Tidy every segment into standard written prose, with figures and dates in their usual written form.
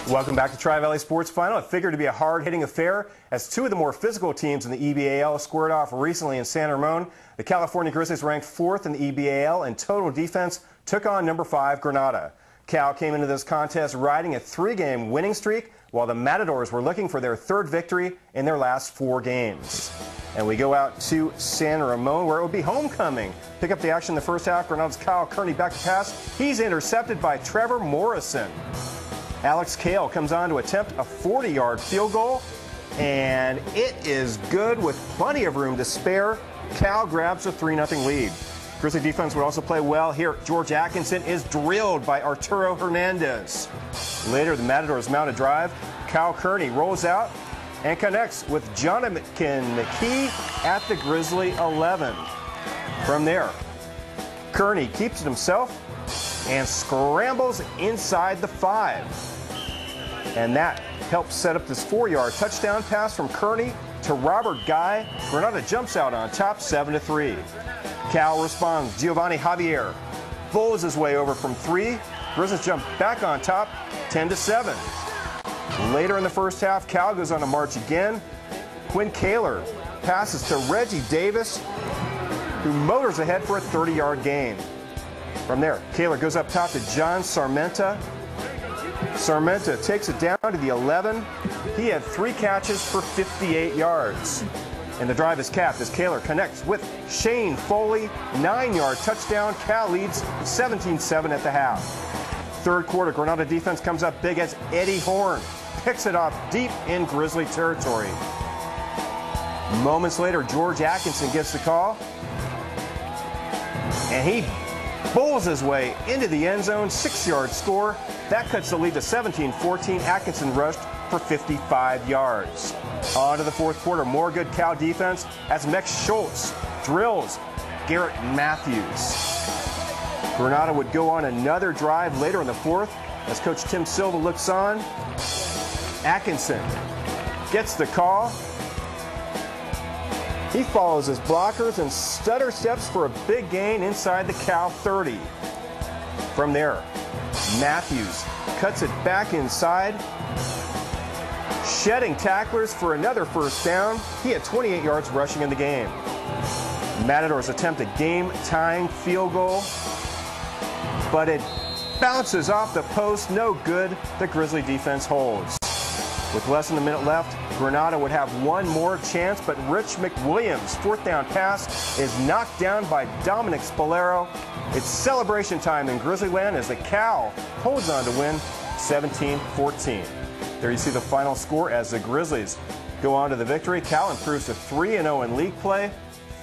Welcome back to Tri-Valley Sports Final. It figured to be a hard-hitting affair as two of the more physical teams in the EBAL squared off recently in San Ramon. The California Grizzlies, ranked 4th in the EBAL in total defense, took on number 5 Granada. Cal came into this contest riding a 3-game winning streak, while the Matadors were looking for their 3rd victory in their last 4 games. And we go out to San Ramon, where it would be homecoming. Pick up the action in the first half. Granada's Kyle Kearney back to pass. He's intercepted by Trevor Morrison. Alex Cale comes on to attempt a 40-yard field goal, and it is good with plenty of room to spare. Cal grabs a 3-0 lead. Grizzly defense would also play well here. George Atkinson is drilled by Arturo Hernandez. Later, the Matadors mount a drive. Kyle Kearney rolls out and connects with Jonathan McKee at the Grizzly 11. From there, Kearney keeps it himself and scrambles inside the 5. And that helps set up this 4-yard touchdown pass from Kearney to Robert Guy. Granada jumps out on top 7-3. Cal responds. Giovanni Javier bowls his way over from 3. Grizzlies jump back on top 10-7. Later in the first half, Cal goes on a march again. Quinn Kaler passes to Reggie Davis, who motors ahead for a 30-yard gain. From there, Kaler goes up top to John Sarmenta. Sarmenta takes it down to the 11. He had 3 catches for 58 yards. And the drive is capped as Kaler connects with Shane Foley. 9-yard touchdown. Cal leads 17-7 at the half. Third quarter, Granada defense comes up big as Eddie Horn picks it off deep in Grizzly territory. Moments later, George Atkinson gets the call, and he bowls his way into the end zone. 6-yard score. That cuts the lead to 17-14. Atkinson rushed for 55 yards. On to the fourth quarter. More good Cal defense as Mex Schultz drills Garrett Matthews. Granada would go on another drive later in the fourth as Coach Tim Silva looks on. Atkinson gets the call. He follows his blockers and stutter steps for a big gain inside the Cal 30. From there, Matthews cuts it back inside, shedding tacklers for another first down. He had 28 yards rushing in the game. Matadors attempt a game-tying field goal, but it bounces off the post. No good. The Grizzly defense holds. With less than a minute left, Granada would have one more chance, but Rich McWilliams' 4th down pass is knocked down by Dominic Spolero. It's celebration time in Grizzlyland as the Cal holds on to win 17-14. There you see the final score as the Grizzlies go on to the victory. Cal improves to 3-0 in league play,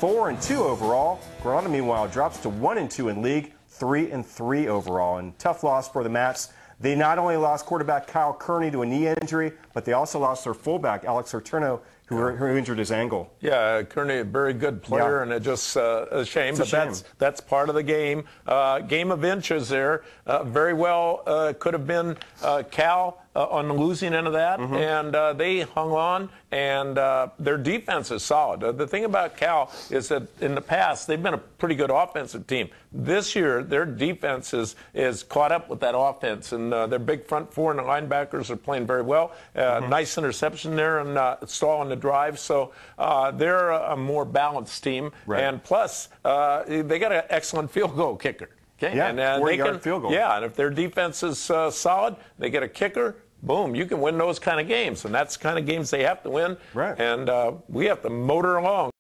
4-2 overall. Granada, meanwhile, drops to 1-2 in league, 3-3 overall. And tough loss for the Mats. They not only lost quarterback Kyle Kearney to a knee injury, but they also lost their fullback, Alex Arturno, who injured his ankle. Yeah, Kearney, a very good player, and it just a shame. That's part of the game. Game of inches there. Very well could have been Cal on the losing end of that, and they hung on, and their defense is solid. The thing about Cal is that in the past, they've been a pretty good offensive team. This year, their defense is caught up with that offense, and their big front four and the linebackers are playing very well. Nice interception there and stall on the drive, so they're a more balanced team. Right. And plus, they got an excellent field goal kicker. Okay? Yeah, and 40-yard field goal. Yeah, and if their defense is solid, they get a kicker. Boom, you can win those kind of games, and that's the kind of games they have to win. Right. And we have to motor along.